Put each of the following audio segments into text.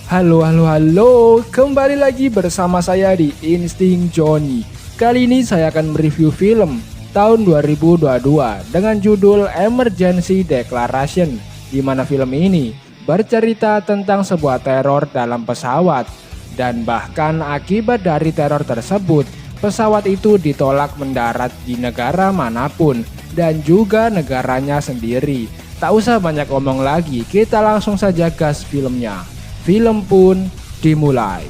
Halo, kembali lagi bersama saya di Insting Johnny. Kali ini saya akan mereview film tahun 2022 dengan judul Emergency Declaration, di mana film ini bercerita tentang sebuah teror dalam pesawat, dan bahkan akibat dari teror tersebut, pesawat itu ditolak mendarat di negara manapun dan juga negaranya sendiri. Tak usah banyak omong lagi, kita langsung saja gas filmnya. Film pun dimulai.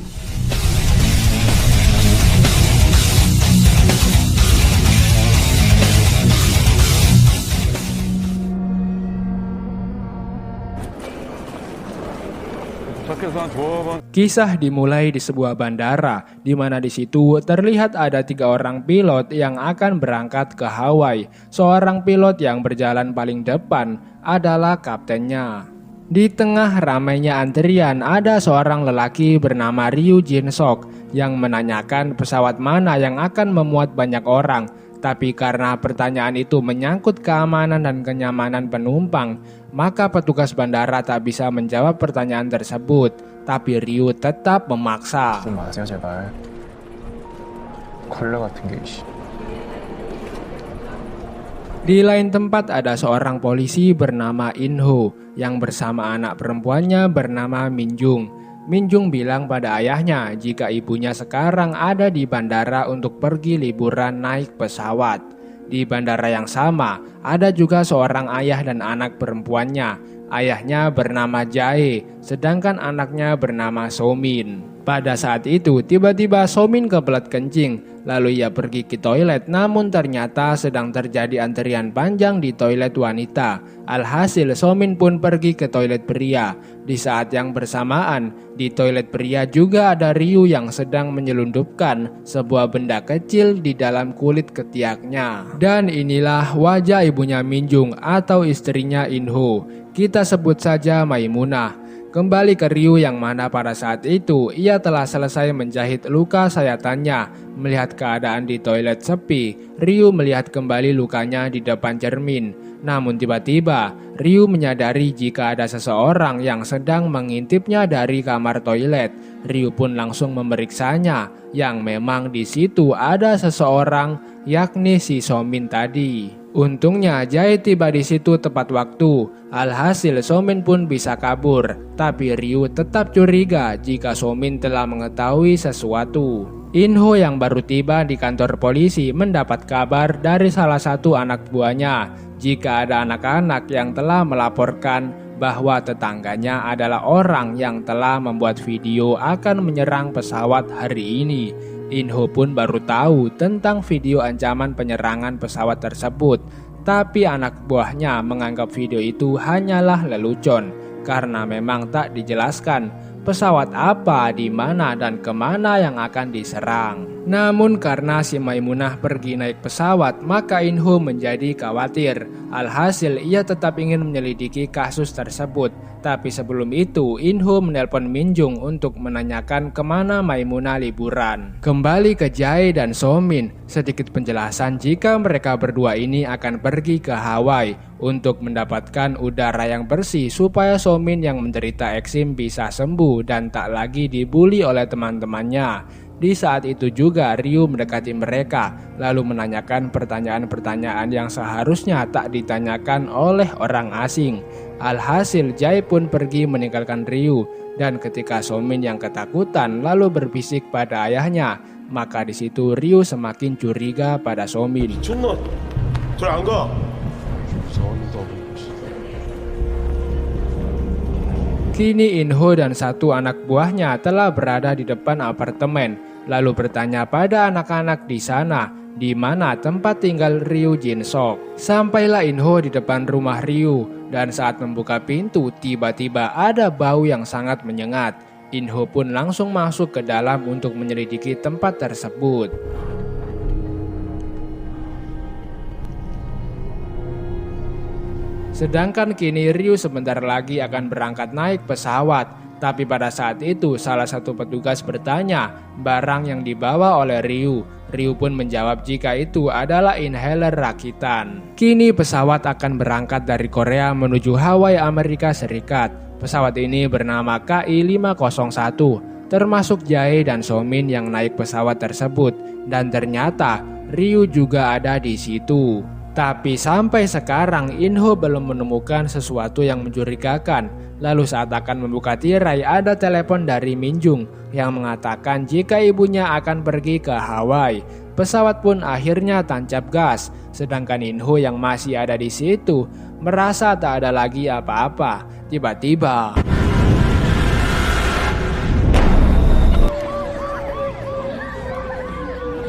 Kisah dimulai di sebuah bandara, di mana di situ terlihat ada 3 orang pilot yang akan berangkat ke Hawaii. Seorang pilot yang berjalan paling depan adalah kaptennya. Di tengah ramainya antrian ada seorang lelaki bernama Ryu Jin-sok yang menanyakan pesawat mana yang akan memuat banyak orang. Tapi karena pertanyaan itu menyangkut keamanan dan kenyamanan penumpang, maka petugas bandara tak bisa menjawab pertanyaan tersebut. Tapi Ryu tetap memaksa. Di lain tempat ada seorang polisi bernama In-ho yang bersama anak perempuannya bernama Min-jung. Min-jung bilang pada ayahnya jika ibunya sekarang ada di bandara untuk pergi liburan naik pesawat. Di bandara yang sama ada juga seorang ayah dan anak perempuannya. Ayahnya bernama Jae, sedangkan anaknya bernama Somin. Pada saat itu tiba-tiba Somin kebelet kencing. Lalu ia pergi ke toilet, namun ternyata sedang terjadi antrian panjang di toilet wanita. Alhasil Somin pun pergi ke toilet pria. Di saat yang bersamaan, di toilet pria juga ada Ryu yang sedang menyelundupkan sebuah benda kecil di dalam kulit ketiaknya. Dan inilah wajah ibunya Min-jung atau istrinya In-ho. Kita sebut saja Maimunah. Kembali ke Ryu yang mana pada saat itu ia telah selesai menjahit luka sayatannya. Melihat keadaan di toilet sepi, Ryu melihat kembali lukanya di depan cermin. Namun tiba-tiba Ryu menyadari jika ada seseorang yang sedang mengintipnya dari kamar toilet. Ryu pun langsung memeriksanya, yang memang di situ ada seseorang, yakni si Somin tadi. Untungnya Jae tiba di situ tepat waktu. Alhasil Somin pun bisa kabur. Tapi Ryu tetap curiga jika Somin telah mengetahui sesuatu. In-ho yang baru tiba di kantor polisi mendapat kabar dari salah satu anak buahnya jika ada anak-anak yang telah melaporkan bahwa tetangganya adalah orang yang telah membuat video akan menyerang pesawat hari ini. In-ho pun baru tahu tentang video ancaman penyerangan pesawat tersebut, tapi anak buahnya menganggap video itu hanyalah lelucon karena memang tak dijelaskan pesawat apa, di mana dan kemana yang akan diserang. Namun karena si Maimunah pergi naik pesawat, maka In-ho menjadi khawatir. Alhasil ia tetap ingin menyelidiki kasus tersebut. Tapi sebelum itu In-ho menelpon Min-jung untuk menanyakan kemana Maimunah liburan. Kembali ke Jae dan Somin, sedikit penjelasan jika mereka berdua ini akan pergi ke Hawaii untuk mendapatkan udara yang bersih supaya Somin yang menderita eksim bisa sembuh dan tak lagi dibully oleh teman-temannya. Di saat itu juga Ryu mendekati mereka lalu menanyakan pertanyaan-pertanyaan yang seharusnya tak ditanyakan oleh orang asing. Alhasil Jae pun pergi meninggalkan Ryu, dan ketika Somin yang ketakutan lalu berbisik pada ayahnya, maka di situ Ryu semakin curiga pada Somin. Kini In-ho dan satu anak buahnya telah berada di depan apartemen, lalu bertanya pada anak-anak di sana, di mana tempat tinggal Ryu Jin-sok. Sampailah In-ho di depan rumah Ryu, dan saat membuka pintu tiba-tiba ada bau yang sangat menyengat. In-ho pun langsung masuk ke dalam untuk menyelidiki tempat tersebut. Sedangkan kini Ryu sebentar lagi akan berangkat naik pesawat. Tapi pada saat itu salah satu petugas bertanya barang yang dibawa oleh Ryu. Ryu pun menjawab jika itu adalah inhaler rakitan. Kini pesawat akan berangkat dari Korea menuju Hawaii, Amerika Serikat. Pesawat ini bernama KI-501, termasuk Jae dan Somin yang naik pesawat tersebut, dan ternyata Ryu juga ada di situ. Tapi sampai sekarang Inho belum menemukan sesuatu yang mencurigakan. Lalu saat akan membuka tirai ada telepon dari Minjung yang mengatakan jika ibunya akan pergi ke Hawaii. Pesawat pun akhirnya tancap gas, sedangkan Inho yang masih ada di situ merasa tak ada lagi apa-apa. Tiba-tiba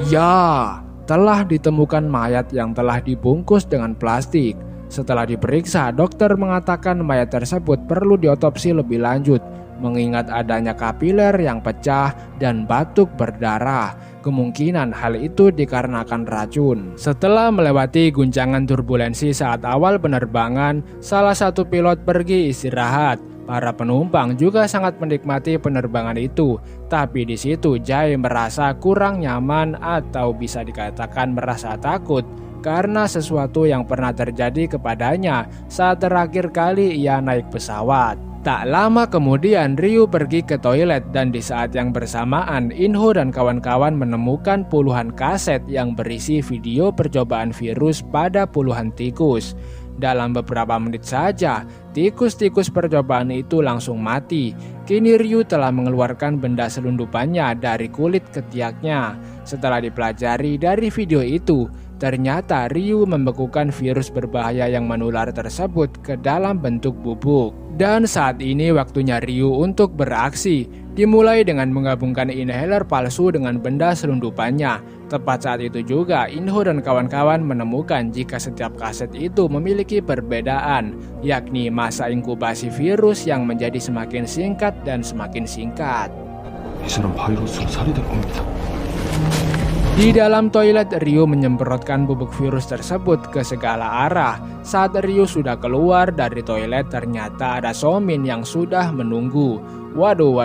ya, telah ditemukan mayat yang telah dibungkus dengan plastik. Setelah diperiksa, dokter mengatakan mayat tersebut perlu diotopsi lebih lanjut, mengingat adanya kapiler yang pecah dan batuk berdarah. Kemungkinan hal itu dikarenakan racun. Setelah melewati guncangan turbulensi saat awal penerbangan, salah satu pilot pergi istirahat. Para penumpang juga sangat menikmati penerbangan itu, tapi di situ Jae merasa kurang nyaman atau bisa dikatakan merasa takut karena sesuatu yang pernah terjadi kepadanya saat terakhir kali ia naik pesawat. Tak lama kemudian Ryu pergi ke toilet dan di saat yang bersamaan Inho dan kawan-kawan menemukan puluhan kaset yang berisi video percobaan virus pada puluhan tikus. Dalam beberapa menit saja, tikus-tikus percobaan itu langsung mati. Kini Ryu telah mengeluarkan benda selundupannya dari kulit ketiaknya. Setelah dipelajari dari video itu, ternyata Ryu membekukan virus berbahaya yang menular tersebut ke dalam bentuk bubuk. Dan saat ini waktunya Ryu untuk beraksi. Dimulai dengan menggabungkan inhaler palsu dengan benda selundupannya. Tepat saat itu juga Inho dan kawan-kawan menemukan jika setiap kaset itu memiliki perbedaan, yakni masa inkubasi virus yang menjadi semakin singkat dan semakin singkat. Di dalam toilet, Ryu menyemprotkan bubuk virus tersebut ke segala arah. Saat Ryu sudah keluar dari toilet, ternyata ada Somin yang sudah menunggu. Waduh.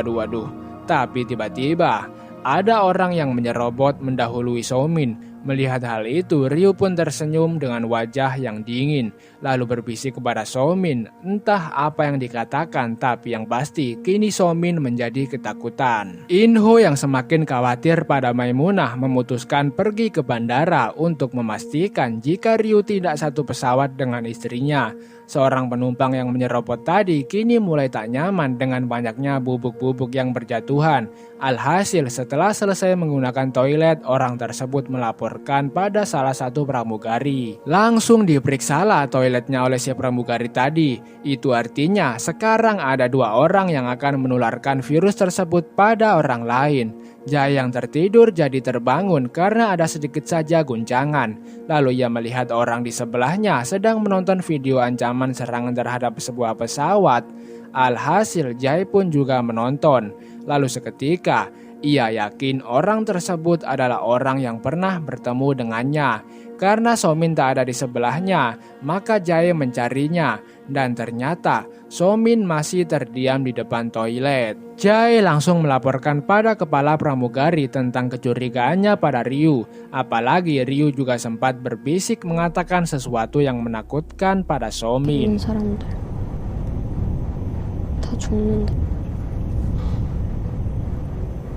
Tapi tiba-tiba ada orang yang menyerobot mendahului Somin. Melihat hal itu, Ryu pun tersenyum dengan wajah yang dingin, lalu berbisik kepada Somin. Entah apa yang dikatakan, tapi yang pasti kini Somin menjadi ketakutan. Inho yang semakin khawatir pada Maimunah memutuskan pergi ke bandara untuk memastikan jika Ryu tidak satu pesawat dengan istrinya. Seorang penumpang yang menyerobot tadi kini mulai tak nyaman dengan banyaknya bubuk-bubuk yang berjatuhan. Alhasil setelah selesai menggunakan toilet, orang tersebut melaporkan pada salah satu pramugari. Langsung diperiksalah toiletnya oleh si pramugari tadi. Itu artinya sekarang ada 2 orang yang akan menularkan virus tersebut pada orang lain. Jae yang tertidur jadi terbangun karena ada sedikit saja guncangan. Lalu ia melihat orang di sebelahnya sedang menonton video ancaman serangan terhadap sebuah pesawat. Alhasil Jae pun juga menonton. Lalu seketika ia yakin orang tersebut adalah orang yang pernah bertemu dengannya. Karena Somin tak ada di sebelahnya, maka Jae mencarinya, dan ternyata Somin masih terdiam di depan toilet. Jae langsung melaporkan pada kepala pramugari tentang kecurigaannya pada Ryu. Apalagi Ryu juga sempat berbisik mengatakan sesuatu yang menakutkan pada Somin.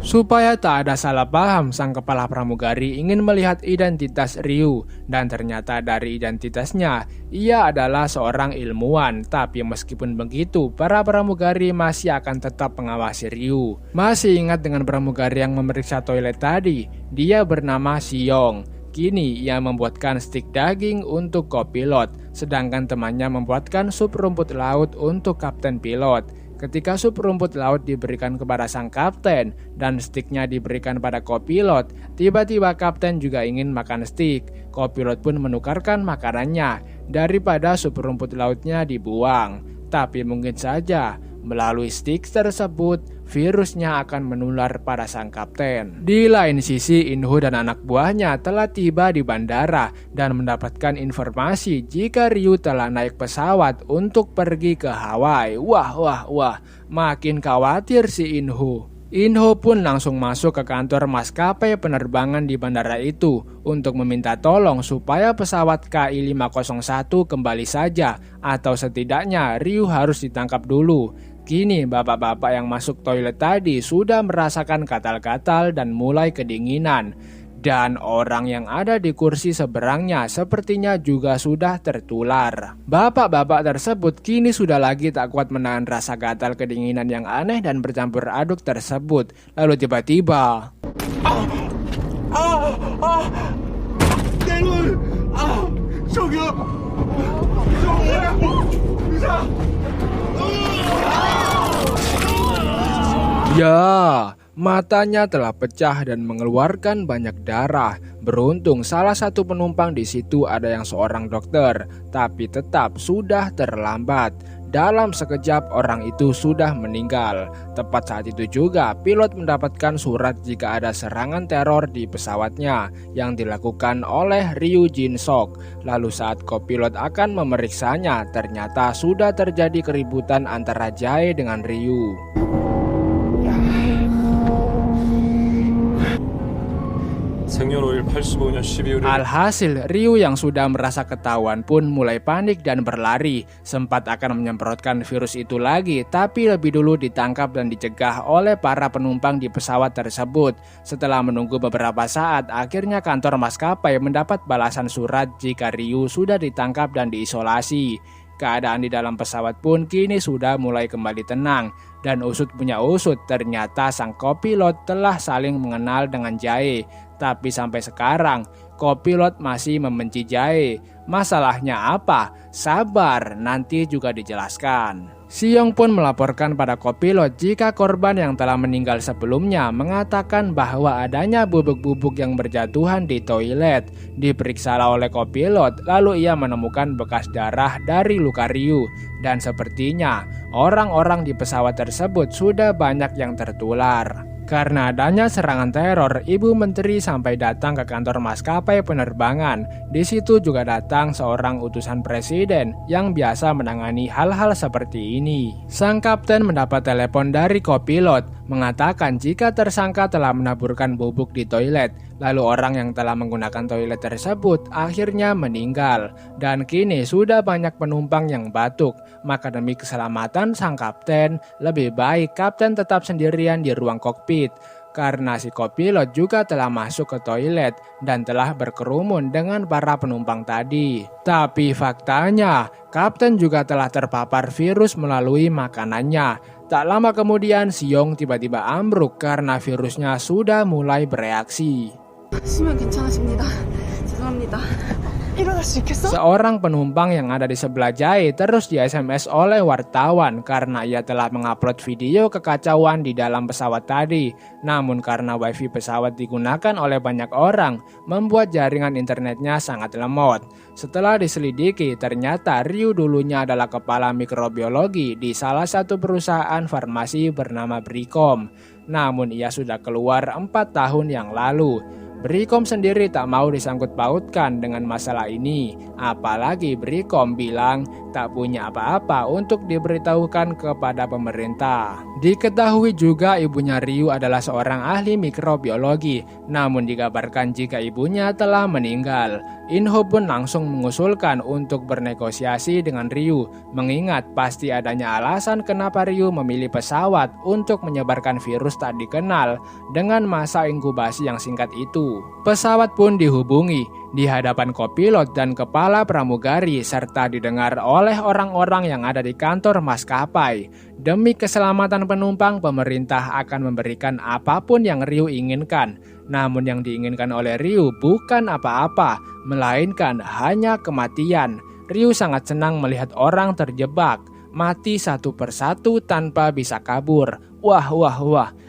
Supaya tak ada salah paham, sang kepala pramugari ingin melihat identitas Ryu, dan ternyata dari identitasnya, ia adalah seorang ilmuwan. Tapi meskipun begitu, para pramugari masih akan tetap mengawasi Ryu. Masih ingat dengan pramugari yang memeriksa toilet tadi? Dia bernama Xiong. Kini ia membuatkan stik daging untuk kopilot, sedangkan temannya membuatkan sup rumput laut untuk kapten pilot. Ketika sup rumput laut diberikan kepada sang kapten dan stiknya diberikan pada kopilot, tiba-tiba kapten juga ingin makan stik. Kopilot pun menukarkan makanannya daripada sup rumput lautnya dibuang. Tapi mungkin saja melalui stik tersebut, virusnya akan menular pada sang kapten. Di lain sisi, Inho dan anak buahnya telah tiba di bandara dan mendapatkan informasi jika Ryu telah naik pesawat untuk pergi ke Hawaii. Wah, makin khawatir si Inho. Inho pun langsung masuk ke kantor maskapai penerbangan di bandara itu untuk meminta tolong supaya pesawat KI-501 kembali saja, atau setidaknya Ryu harus ditangkap dulu. Kini bapak-bapak yang masuk toilet tadi sudah merasakan gatal-gatal dan mulai kedinginan. Dan orang yang ada di kursi seberangnya sepertinya juga sudah tertular. Bapak-bapak tersebut kini sudah lagi tak kuat menahan rasa gatal kedinginan yang aneh dan bercampur aduk tersebut. Lalu tiba-tiba ya, matanya telah pecah dan mengeluarkan banyak darah. Beruntung salah satu penumpang di situ ada yang seorang dokter, tapi tetap sudah terlambat. Dalam sekejap orang itu sudah meninggal. Tepat saat itu juga pilot mendapatkan surat jika ada serangan teror di pesawatnya yang dilakukan oleh Ryu Jin-sok. Lalu saat kopilot akan memeriksanya, ternyata sudah terjadi keributan antara Jae dengan Ryu. Alhasil, Ryu yang sudah merasa ketahuan pun mulai panik dan berlari. Sempat akan menyemprotkan virus itu lagi, tapi lebih dulu ditangkap dan dicegah oleh para penumpang di pesawat tersebut. Setelah menunggu beberapa saat, akhirnya kantor maskapai mendapat balasan surat jika Ryu sudah ditangkap dan diisolasi. Keadaan di dalam pesawat pun kini sudah mulai kembali tenang. Dan usut punya usut, ternyata sang kopilot telah saling mengenal dengan Jae. Tapi sampai sekarang, kopilot masih membenci Jae. Masalahnya apa? Sabar, nanti juga dijelaskan. Siyong pun melaporkan pada kopilot jika korban yang telah meninggal sebelumnya mengatakan bahwa adanya bubuk-bubuk yang berjatuhan di toilet. Diperiksalah oleh kopilot, lalu ia menemukan bekas darah dari luka Ryu. Dan sepertinya orang-orang di pesawat tersebut sudah banyak yang tertular. Karena adanya serangan teror, Ibu Menteri sampai datang ke kantor maskapai penerbangan. Di situ juga datang seorang utusan presiden yang biasa menangani hal-hal seperti ini. Sang kapten mendapat telepon dari kopilot mengatakan jika tersangka telah menaburkan bubuk di toilet. Lalu orang yang telah menggunakan toilet tersebut akhirnya meninggal. Dan kini sudah banyak penumpang yang batuk. Maka demi keselamatan sang kapten, lebih baik kapten tetap sendirian di ruang kokpit. Karena si kopilot juga telah masuk ke toilet dan telah berkerumun dengan para penumpang tadi. Tapi faktanya, kapten juga telah terpapar virus melalui makanannya. Tak lama kemudian Siyong tiba-tiba ambruk karena virusnya sudah mulai bereaksi. Seorang penumpang yang ada di sebelah Jae terus di SMS oleh wartawan karena ia telah mengupload video kekacauan di dalam pesawat tadi. Namun karena wifi pesawat digunakan oleh banyak orang, membuat jaringan internetnya sangat lemot. Setelah diselidiki, ternyata Ryu dulunya adalah kepala mikrobiologi di salah satu perusahaan farmasi bernama Bricom. Namun ia sudah keluar 4 tahun yang lalu. Bricom sendiri tak mau disangkut pautkan dengan masalah ini. Apalagi Bricom bilang tak punya apa-apa untuk diberitahukan kepada pemerintah. Diketahui juga ibunya Ryu adalah seorang ahli mikrobiologi. Namun dikabarkan jika ibunya telah meninggal. Inho pun langsung mengusulkan untuk bernegosiasi dengan Ryu. Mengingat pasti adanya alasan kenapa Ryu memilih pesawat untuk menyebarkan virus tak dikenal dengan masa inkubasi yang singkat itu. Pesawat pun dihubungi di hadapan kopilot dan kepala pramugari serta didengar oleh orang-orang yang ada di kantor maskapai. Demi keselamatan penumpang, pemerintah akan memberikan apapun yang Ryu inginkan. Namun yang diinginkan oleh Ryu bukan apa-apa, melainkan hanya kematian. Ryu sangat senang melihat orang terjebak, mati satu persatu tanpa bisa kabur. Wah,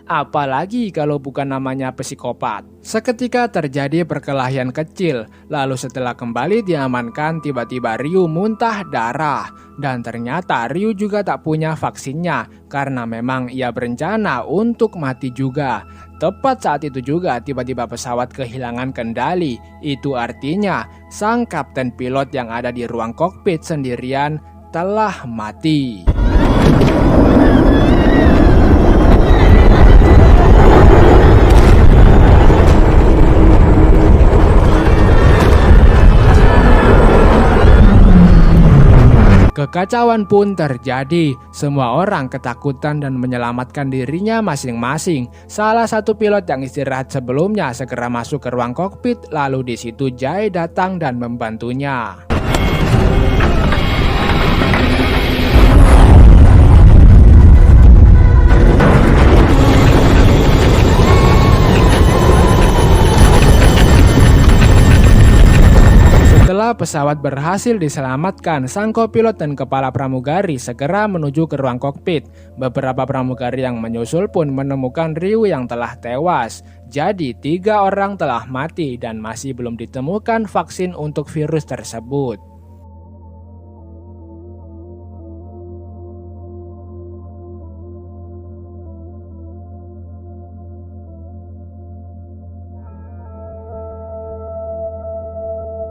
apalagi kalau bukan namanya psikopat. Seketika terjadi perkelahian kecil, lalu setelah kembali diamankan tiba-tiba Ryu muntah darah. Dan ternyata Ryu juga tak punya vaksinnya, karena memang ia berencana untuk mati juga. Tepat saat itu juga tiba-tiba pesawat kehilangan kendali. Itu artinya sang kapten pilot yang ada di ruang kokpit sendirian telah mati. Kekacauan pun terjadi. Semua orang ketakutan dan menyelamatkan dirinya masing-masing. Salah satu pilot yang istirahat sebelumnya segera masuk ke ruang kokpit, lalu di situ Jay datang dan membantunya. Setelah pesawat berhasil diselamatkan, sang kopilot dan kepala pramugari segera menuju ke ruang kokpit. Beberapa pramugari yang menyusul pun menemukan Ryu yang telah tewas. Jadi 3 orang telah mati dan masih belum ditemukan vaksin untuk virus tersebut.